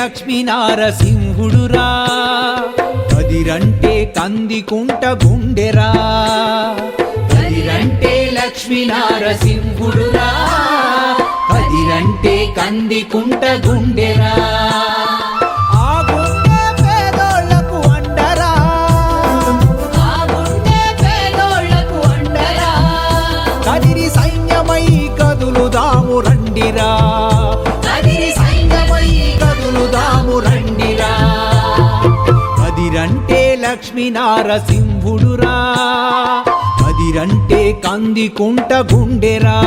లక్ష్మీ నారసింహుడురా కదిరంటే కందికుంట గుండెరా కదిరంటే లక్ష్మీ నారసింహుడురా కదిరంటే కందికుంట గుండెరా రండిరా కదిరి సైన్యమై కదులుదాము రండిరా కదిరంటే లక్ష్మీ నారసింహుడురా కదిరంటే కందికుంట గుండెరా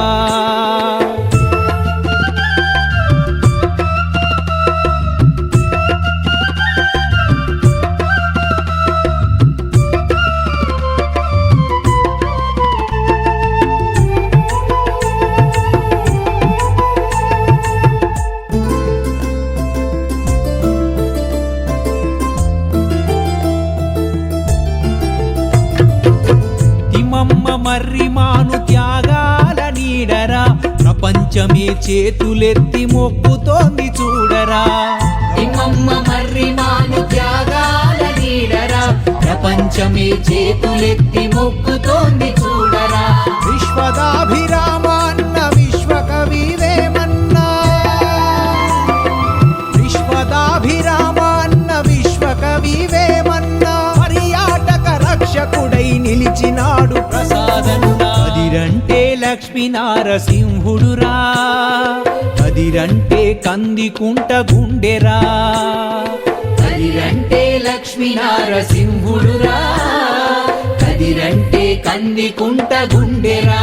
మర్రిమాను త్యాగాల నీడరా ప్రపంచమే చేతులెత్తి మొక్కుతోంది చూడరా తిమ్మమ్మ మర్రిమాను త్యాగాల నీడరా ప్రపంచమే చేతులెత్తి మొక్కుతోంది చూడరా విశ్వదాభిరామ అన్న విశ్వకవి వేమన్నా విశ్వదాభిరామ అన్న విశ్వకవి వేమన్నా పర్యాటక రక్షకుడై నిలిచినాడు కదిరంటే లక్ష్మీ నారసింహుడురా కదిరంటే కందికుంట గుండెరా కదిరంటే లక్ష్మీ నారసింహుడురా కదిరంటే కందికుంట గుండెరా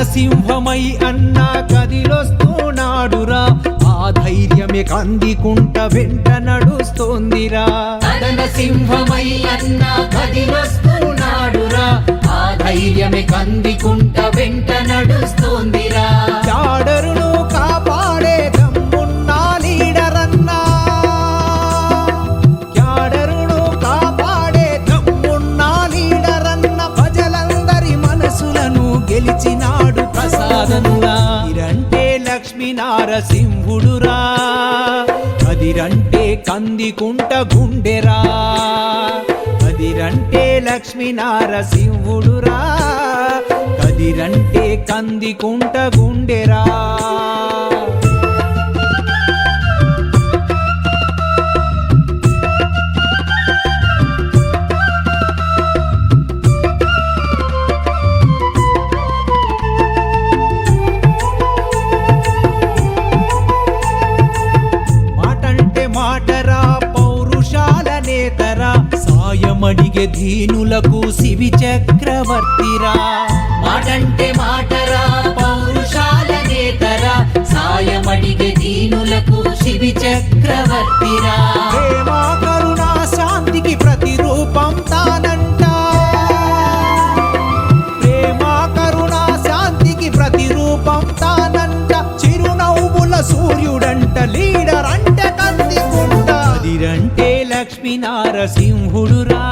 సింహమై అన్న కదిలొస్తున్నాడురా ఆ ధైర్యమే కందికుంట వెంట నడుస్తోందిరా సింహమై అన్న కదిలొస్తున్నాడురా ఆ ధైర్యమే కందికుంట వెంట నడుస్తోందిరా చాడరును కాపాడే దమ్మున్నా లీడరన్నా చాడరును కాపాడే దమ్మున్నా లీడరన్న ప్రజలందరి మనసులను గెలిచినాడు కదిరంటే లక్ష్మీ నారసింహుడురా కదిరంటే కందికుంట గుండెరా కదిరంటే లక్ష్మీ నారసింహుడురా కదిరంటే కందికుంట గుండెరా సాయమడిగే దీనులకు శివి చక్రవర్తిరా మాటంటే మాటరా పౌరుషాల నేతరా సాయమడిగే దీనులకు శివి చక్రవర్తిరా ప్రేమ కరుణా శాంతికి ప్రతిరూపం తానంట ప్రేమ కరుణా శాంతికి ప్రతిరూపం తానంట చిరునవ్వుల సూర్యుడంట లీడర్ అంటే కందికుంట కదిరంటే లక్ష్మీ నారసింహుడురా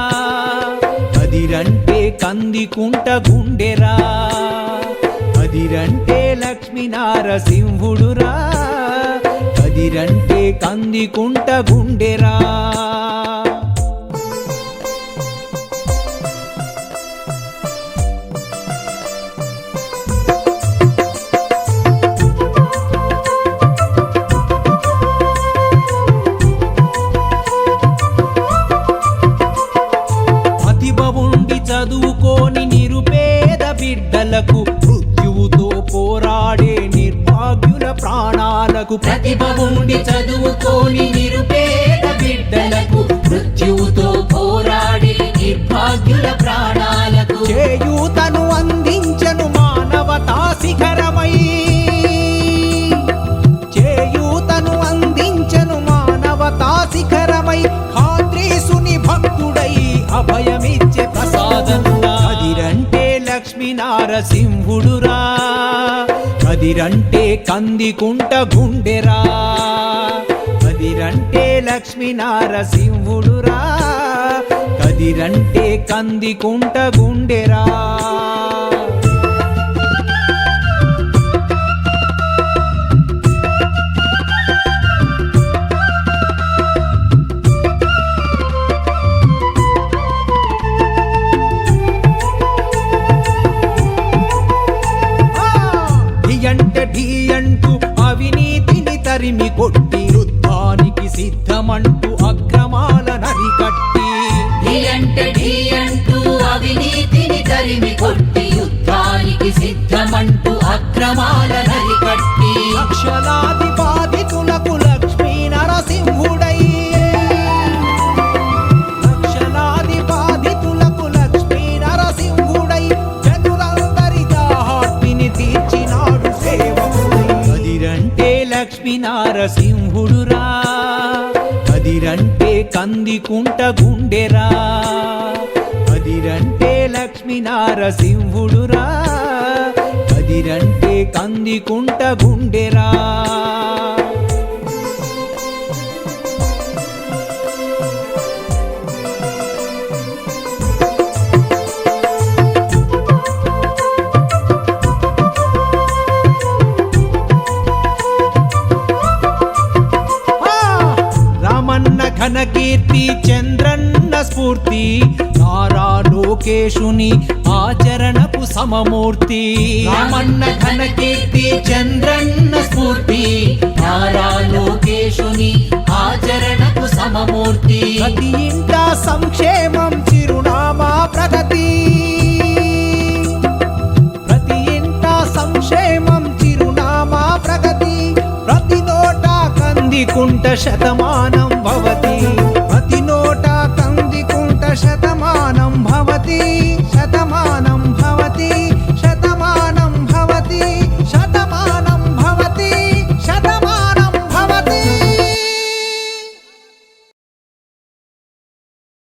కదిరంటే కందికుంట గుండెరా కదిరంటే లక్ష్మీ నారసింహుడురా కదిరంటే కందికుంట గుండెరా చదువుకోని నిరుపేద బిడ్డలకు మృత్యువుతో పోరాడే నిర్భాగ్యుల ప్రాణాలకు ప్రతిభ ఉండి చదువుకోని నిరుపేద బిడ్డలకు మృత్యువుతో పోరాడే నిర్భాగ్యుల ప్రాణాలకు చేయూతను అందించను మానవతా శిఖరమై చేయూతను అందించను మానవతా శిఖరమై ఖాద్రీసుని భక్తుడై అభయమిచ్చే ప్రసాదనుడా కదిరంటే లక్ష్మీ నారసింహుడురా కదిరంటే కందికుంట గుండెరా, కదిరంటే లక్ష్మీ నారసింహుడురా, కదిరంటే కందికుంట గుండెరా. ఢీ అంటూ అవినీతిని తరిమి కొట్టి యుద్ధానికి సిద్ధమంటూ అక్రమాల నరికట్టి, ఢీ అంటూ అవినీతిని తరిమి కొట్టి యుద్ధానికి సిద్ధమంటూ అక్రమాల నరికట్టి, లక్షలాది బాధితులకు లక్ష్మీ నరసింహుడై, లక్షలాది బాధితులకు లక్ష్మీ నరసింహుడై జనులందరి దాహార్తిని తీర్చినాడు సేవకుడై. కదిరంటే లక్ష్మీ నారసింహుడురా, కదిరంటే కందికుంట గుండెరా, కదిరంటే లక్ష్మీ నారసింహుడురా, కదిరంటే కందికుంట గుండెరా. రామన్న ఘనకీర్తి చంద్రన్న స్ఫూర్తి, నారా లోకేశుని ఆచరణకు సమమూర్తి. రామన్న ఘనకీర్తి చంద్రన్న స్ఫూర్తి, నారా లోకేశుని ఆచరణకు సమమూర్తి. ప్రతి ఇంట సంక్షేమం చిరునామా ప్రగతి, ప్రతి ఇంట సంక్షేమం చిరునామా ప్రగతి, ప్రతి నోట కందికుంట శతమానం